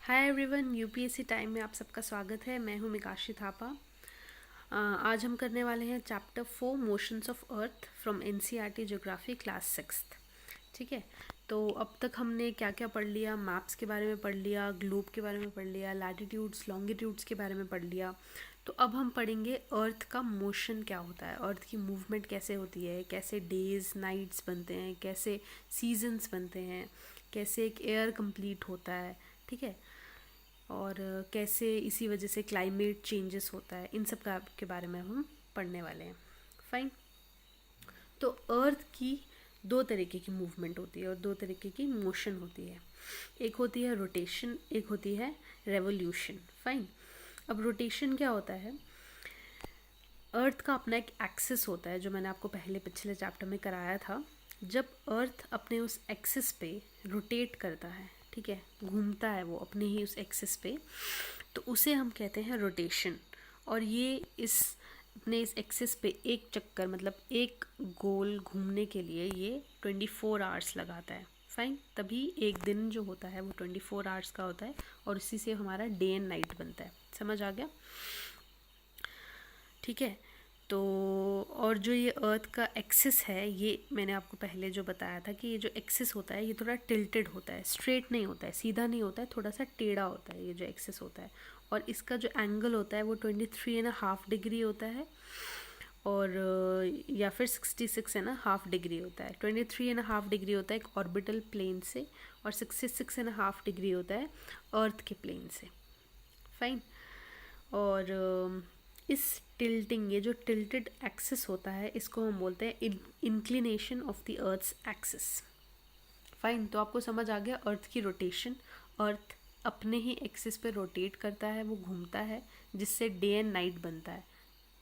Hi everyone, UPSC time में आप सबका स्वागत है। मैं हूं मिकाशी थापा। आज हम करने वाले हैं chapter 4 motions of earth from NCERT geography class 6th। ठीक है, तो अब तक हमने क्या क्या पढ़ लिया। मैप्स के बारे में पढ़ लिया, ग्लोब के बारे में पढ़ लिया, लैटिट्यूड्स लॉन्गिट्यूड्स के बारे में पढ़ लिया। तो अब हम पढ़ेंगे अर्थ का मोशन क्या होता है, अर्थ की मूवमेंट कैसे होती है, कैसे डेज नाइट्स बनते हैं, कैसे सीजन्स बनते हैं, कैसे एक एयर कंप्लीट होता है। ठीक है, और कैसे इसी वजह से क्लाइमेट चेंजेस होता है, इन सब का के बारे में हम पढ़ने वाले हैं। फाइन। तो अर्थ की दो तरीके की मूवमेंट होती है और दो तरीके की मोशन होती है। एक होती है रोटेशन, एक होती है रेवोल्यूशन। फाइन। अब रोटेशन क्या होता है? अर्थ का अपना एक एक्सिस होता है, जो मैंने आपको पहले पिछले चैप्टर में कराया था। जब अर्थ अपने उस एक्सिस पे रोटेट करता है, ठीक है, घूमता है वो अपने ही उस एक्सिस पे, तो उसे हम कहते हैं रोटेशन। और ये अपने इस एक्सिस पे एक चक्कर, मतलब एक गोल घूमने के लिए ये 24 आवर्स लगाता है। फाइन। तभी एक दिन जो होता है वो 24 आवर्स का होता है और इसी से हमारा डे एंड नाइट बनता है। समझ आ गया? ठीक है। तो और जो ये अर्थ का एक्सिस है, ये मैंने आपको पहले जो बताया था कि ये जो एक्सिस होता है ये थोड़ा टिल्टेड होता है, स्ट्रेट नहीं होता है, सीधा नहीं होता है, थोड़ा सा टेढ़ा होता है ये जो एक्सिस होता है। और इसका जो एंगल होता है वो 23.5 डिग्री होता है, और या फिर 66.5 डिग्री होता है। 23.5 डिग्री होता है एक ऑर्बिटल प्लेन से, और 66.5 डिग्री होता है अर्थ के प्लेन से। फाइन। और इस टिल्टिंग, ये जो टिल्टेड एक्सिस होता है, इसको हम बोलते हैं inclination of the earth's axis. Fine. तो आपको समझ आ गया अर्थ की रोटेशन। अर्थ अपने ही एक्सिस पे रोटेट करता है, वो घूमता है, जिससे डे एंड नाइट बनता है।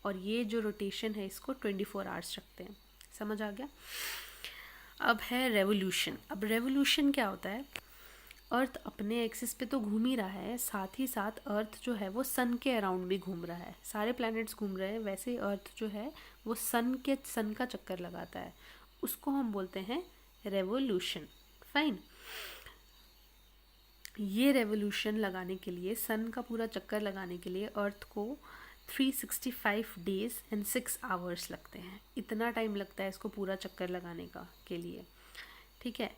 और ये जो रोटेशन है इसको 24 आवर्स रखते हैं। समझ आ गया? अब है रेवोल्यूशन। अब रेवोल्यूशन क्या होता है? अर्थ अपने एक्सिस पे तो घूम ही रहा है, साथ ही साथ अर्थ जो है वो सन के अराउंड भी घूम रहा है। सारे प्लैनेट्स घूम रहे हैं, वैसे ही अर्थ जो है वो सन का चक्कर लगाता है। उसको हम बोलते हैं रेवोल्यूशन। फाइन। ये रेवोल्यूशन लगाने के लिए, सन का पूरा चक्कर लगाने के लिए अर्थ को 365 डेज एंड 6 आवर्स लगते हैं। इतना टाइम लगता है इसको पूरा चक्कर लगाने का के लिए। ठीक है।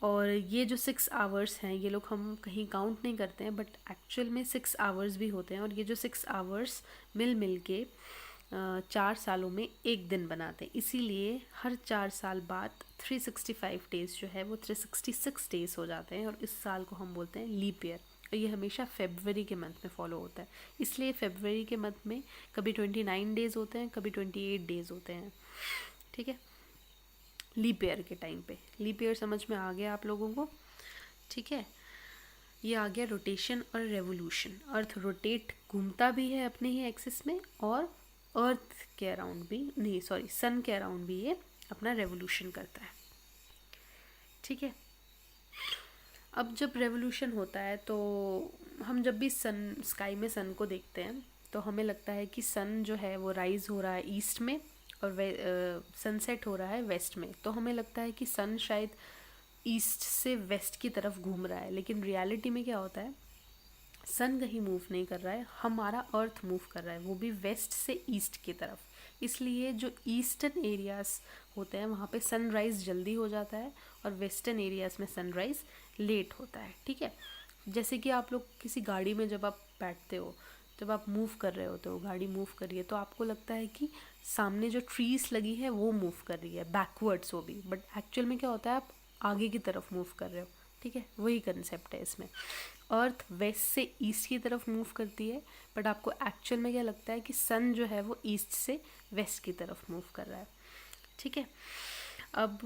और ये जो 6 आवर्स हैं, ये लोग हम कहीं काउंट नहीं करते हैं, बट एक्चुअल में 6 आवर्स भी होते हैं। और ये जो 6 आवर्स मिल के 4 सालों में एक दिन बनाते हैं। इसीलिए हर 4 साल बाद 365 डेज़ जो है वो 366 डेज़ हो जाते हैं, और इस साल को हम बोलते हैं लीप ईयर। और ये हमेशा फेब्रुवरी के मंथ में फॉलो होता है। इसलिए फेब्रुवरी के मंथ में कभी 29 डेज़ होते हैं, कभी 28 डेज़ होते हैं। ठीक है, लीप ईयर के टाइम पे। लीप ईयर समझ में आ गया आप लोगों को? ठीक है। ये आ गया रोटेशन और रेवोल्यूशन। अर्थ रोटेट, घूमता भी है अपने ही एक्सिस में, और अर्थ के अराउंड भी, नहीं सॉरी, सन के अराउंड भी ये अपना रेवोल्यूशन करता है। ठीक है। अब जब रेवोल्यूशन होता है तो हम जब भी स्काई में सन को देखते हैं तो हमें लगता है कि सन जो है वो राइज हो रहा है ईस्ट में, और सनसेट हो रहा है वेस्ट में। तो हमें लगता है कि सन शायद ईस्ट से वेस्ट की तरफ घूम रहा है, लेकिन रियलिटी में क्या होता है, सन कहीं मूव नहीं कर रहा है, हमारा अर्थ मूव कर रहा है, वो भी वेस्ट से ईस्ट की तरफ। इसलिए जो ईस्टर्न एरियाज होते हैं वहाँ पे सनराइज़ जल्दी हो जाता है, और वेस्टर्न एरियाज़ में सनराइज़ लेट होता है। ठीक है। जैसे कि आप लोग किसी गाड़ी में जब आप बैठते हो, जब आप मूव कर रहे होते हो, गाड़ी मूव कर रही है, तो आपको लगता है कि सामने जो ट्रीज लगी है वो मूव कर रही है बैकवर्ड्स, वो भी, बट एक्चुअल में क्या होता है, आप आगे की तरफ मूव कर रहे हो। ठीक है, वही कंसेप्ट है इसमें। अर्थ वेस्ट से ईस्ट की तरफ मूव करती है, बट आपको एक्चुअल में क्या लगता है कि सन जो है वो ईस्ट से वेस्ट की तरफ मूव कर रहा है। ठीक है। अब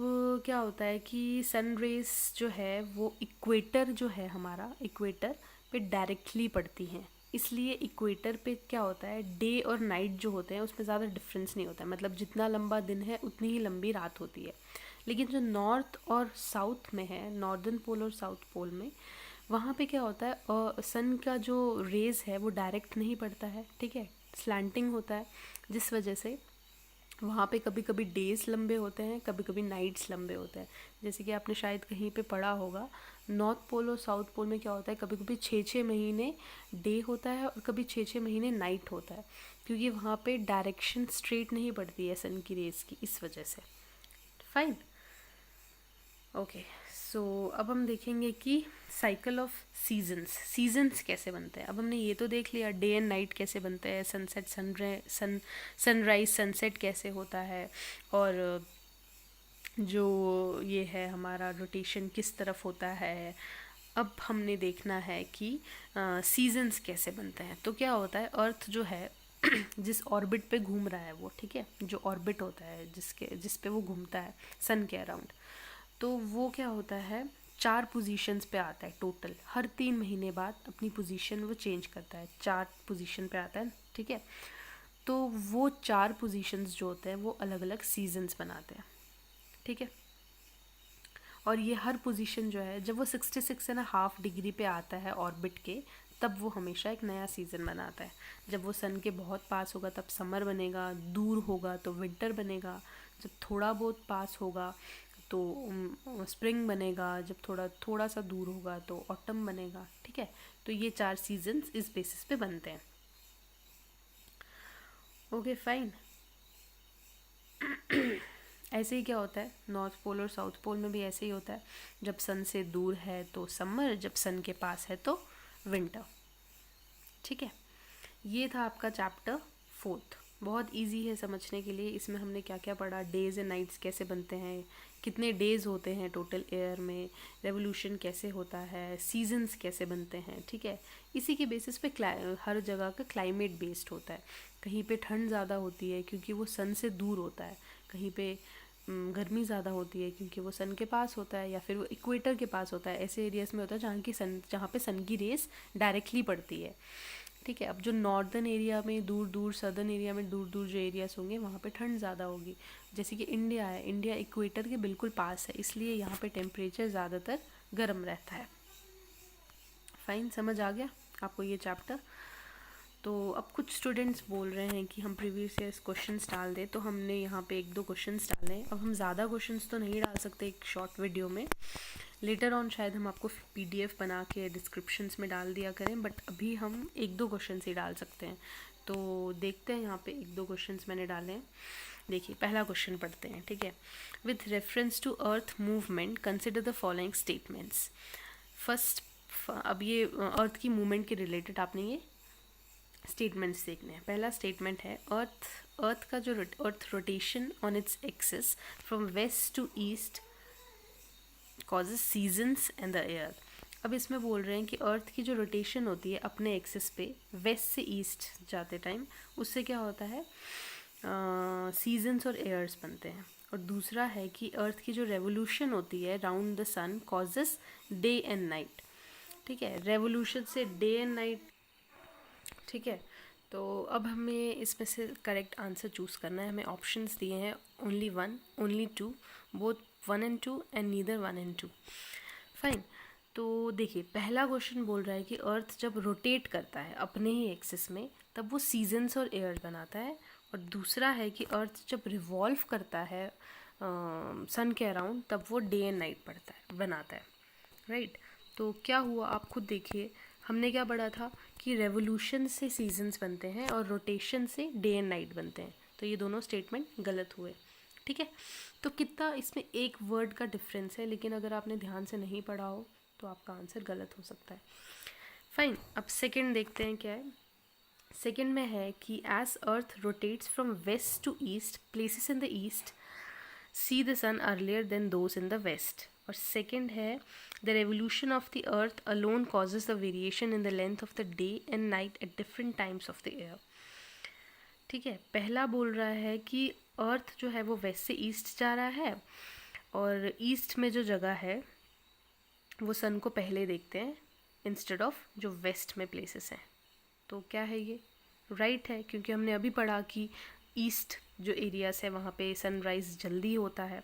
क्या होता है कि सन रेज जो है वो इक्वेटर जो है, हमारा इक्वेटर पे डायरेक्टली पड़ती हैं। इसलिए इक्वेटर पे क्या होता है, डे और नाइट जो होते हैं उसमें ज़्यादा डिफरेंस नहीं होता है, मतलब जितना लंबा दिन है उतनी ही लंबी रात होती है। लेकिन जो नॉर्थ और साउथ में है, नॉर्दर्न पोल और साउथ पोल में, वहाँ पे क्या होता है, सन का जो रेज है वो डायरेक्ट नहीं पड़ता है। ठीक है, स्लैंटिंग होता है, जिस वजह से वहाँ पे कभी कभी डेज लंबे होते हैं, कभी कभी नाइट्स लंबे होते हैं। जैसे कि आपने शायद कहीं पे पढ़ा होगा, नॉर्थ पोल और साउथ पोल में क्या होता है, कभी कभी 6-6 महीने डे होता है और कभी 6-6 महीने नाइट होता है, क्योंकि वहाँ पे डायरेक्शन स्ट्रेट नहीं पड़ती है सन की रेस की, इस वजह से। Fine, okay. सो अब हम देखेंगे कि साइकिल ऑफ सीजन्स कैसे बनते हैं। अब हमने ये तो देख लिया डे एंड नाइट कैसे बनते हैं, सनराइज सनसेट कैसे होता है, और जो ये है हमारा रोटेशन किस तरफ होता है। अब हमने देखना है कि सीजन्स कैसे बनते हैं। तो क्या होता है, अर्थ जो है जिस ऑर्बिट पे घूम रहा है वो, ठीक है, जो ऑर्बिट होता है जिस पे वो घूमता है सन के अराउंड, तो वो क्या होता है 4 पोजीशंस पे आता है टोटल। हर 3 महीने बाद अपनी पोजीशन वो चेंज करता है, 4 पोजीशन पे आता है, ठीक है। तो वो 4 पोजीशंस जो होते हैं वो अलग अलग सीजन्स बनाते हैं, ठीक है। और ये हर पोजीशन जो है जब वो 66.5 डिग्री पे आता है ऑर्बिट के, तब वो हमेशा एक नया सीज़न बनाता है। जब वो सन के बहुत पास होगा तब समर बनेगा, दूर होगा तो विंटर बनेगा, जब थोड़ा बहुत पास होगा तो स्प्रिंग बनेगा, जब थोड़ा सा दूर होगा तो ऑटम बनेगा, ठीक है। तो ये 4 सीजन्स इस बेसिस पे बनते हैं। Okay fine. ऐसे ही क्या होता है नॉर्थ पोल और साउथ पोल में भी ऐसे ही होता है, जब सन से दूर है तो समर, जब सन के पास है तो विंटर, ठीक है। ये था आपका चैप्टर 4। बहुत इजी है समझने के लिए। इसमें हमने क्या क्या पढ़ा, डेज एंड नाइट्स कैसे बनते हैं, कितने डेज होते हैं टोटल एयर में, रेवोल्यूशन कैसे होता है, सीजन्स कैसे बनते हैं, ठीक है। इसी के बेसिस पे हर जगह का क्लाइमेट बेस्ड होता है। कहीं पे ठंड ज़्यादा होती है क्योंकि वो सन से दूर होता है, कहीं पे गर्मी ज़्यादा होती है क्योंकि वो सन के पास होता है, या फिर वो इक्वेटर के पास होता है। ऐसे एरियाज़ में होता है जहाँ पे सन की रेस डायरेक्टली पड़ती है, ठीक है। अब जो नॉर्दर्न एरिया में दूर दूर, सदर्न एरिया में दूर दूर जो एरियाज होंगे वहाँ पे ठंड ज़्यादा होगी। जैसे कि इंडिया है, इंडिया इक्वेटर के बिल्कुल पास है, इसलिए यहाँ पे टेम्परेचर ज़्यादातर गर्म रहता है। फाइन, समझ आ गया आपको ये चैप्टर। तो अब कुछ स्टूडेंट्स बोल रहे हैं कि हम प्रीवियस ईयर्स क्वेश्चंस डाल दें, तो हमने यहाँ पे 1-2 क्वेश्चंस डाले हैं। अब हम ज़्यादा क्वेश्चंस तो नहीं डाल सकते एक शॉर्ट वीडियो में, लेटर ऑन शायद हम आपको PDF बना के डिस्क्रिप्शंस में डाल दिया करें, बट अभी हम 1-2 क्वेश्चंस ही डाल सकते हैं। तो देखते हैं, यहाँ पे 1-2 क्वेश्चंस मैंने डाले हैं। देखिए पहला क्वेश्चन पढ़ते हैं, ठीक है। With reference to earth movement consider the following statements. First, अब ये अर्थ की मूवमेंट के रिलेटेड आपने ये स्टेटमेंट्स देखने हैं। पहला स्टेटमेंट है अर्थ का जो earth rotation on its axis from west to east causes seasons and the air. अब इसमें बोल रहे हैं कि अर्थ की जो रोटेशन होती है अपने एक्सिस पे वेस्ट से ईस्ट जाते टाइम, उससे क्या होता है सीजन्स और एयर्स बनते हैं। और दूसरा है कि अर्थ की जो रेवोल्यूशन होती है round the sun causes day and night, ठीक है। रेवोल्यूशन से डे एंड नाइट, ठीक है। तो अब हमें इसमें से करेक्ट आंसर चूज़ करना है। हमें ऑप्शंस दिए हैं only 1, only 2, both 1 and 2 and neither 1 and 2। Fine. तो देखिए पहला क्वेश्चन बोल रहा है कि अर्थ जब रोटेट करता है अपने ही एक्सिस में तब वो सीजन्स और एयर बनाता है, और दूसरा है कि अर्थ जब रिवॉल्व करता है सन के अराउंड तब वो डे एंड नाइट बनाता है, राइट। तो क्या हुआ आप खुद देखिए, हमने क्या पढ़ा था कि रेवोल्यूशन से सीजन्स बनते हैं और रोटेशन से डे एंड नाइट बनते हैं। तो ये दोनों स्टेटमेंट गलत हुए, ठीक है। तो कितना इसमें एक वर्ड का डिफरेंस है, लेकिन अगर आपने ध्यान से नहीं पढ़ा हो तो आपका आंसर गलत हो सकता है। फाइन, अब सेकंड देखते हैं क्या है। सेकंड में है कि as earth rotates from west to east, places in the east see the sun earlier than those in the west. और सेकंड है the revolution of the earth alone causes the variation in the length of the day and night at different times of the year, ठीक है। पहला बोल रहा है कि अर्थ जो है वो वेस्ट से ईस्ट जा रहा है, और ईस्ट में जो जगह है वो सन को पहले देखते हैं इंस्टेड ऑफ जो वेस्ट में प्लेसेस हैं। तो क्या है ये राइट है, क्योंकि हमने अभी पढ़ा कि ईस्ट जो एरियाज है वहाँ पे सनराइज जल्दी होता है,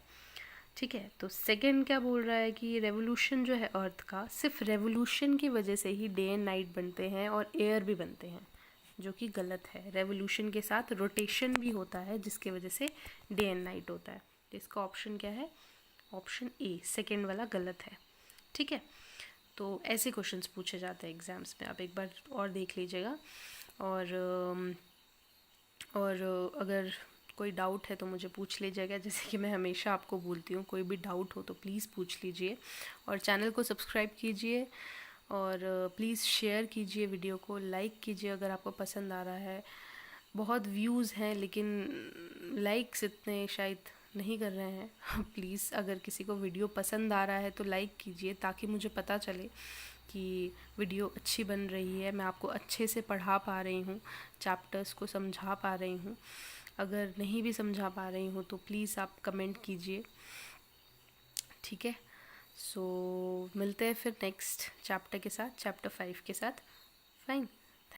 ठीक है। तो सेकंड क्या बोल रहा है कि रेवोल्यूशन जो है अर्थ का, सिर्फ रेवोल्यूशन की वजह से ही डे एंड नाइट बनते हैं और एयर भी बनते हैं, जो कि गलत है। रेवोल्यूशन के साथ रोटेशन भी होता है जिसके वजह से डे एंड नाइट होता है। तो इसका ऑप्शन क्या है, ऑप्शन ए सेकेंड वाला गलत है, ठीक है। तो ऐसे क्वेश्चंस पूछे जाते हैं एग्ज़ाम्स में, आप एक बार और देख लीजिएगा। और अगर कोई डाउट है तो मुझे पूछ लीजिएगा, जैसे कि मैं हमेशा आपको बोलती हूँ, कोई भी डाउट हो तो प्लीज़ पूछ लीजिए। और चैनल को सब्सक्राइब कीजिए, और प्लीज़ शेयर कीजिए, वीडियो को लाइक कीजिए अगर आपको पसंद आ रहा है। बहुत व्यूज़ हैं लेकिन लाइक्स इतने शायद नहीं कर रहे हैं। प्लीज़ अगर किसी को वीडियो पसंद आ रहा है तो लाइक कीजिए, ताकि मुझे पता चले कि वीडियो अच्छी बन रही है, मैं आपको अच्छे से पढ़ा पा रही हूँ, चैप्टर्स को समझा पा रही हूँ। अगर नहीं भी समझा पा रही हूँ तो प्लीज़ आप कमेंट कीजिए, ठीक है। सो मिलते हैं फिर नेक्स्ट चैप्टर के साथ, चैप्टर 5 के साथ। फाइन।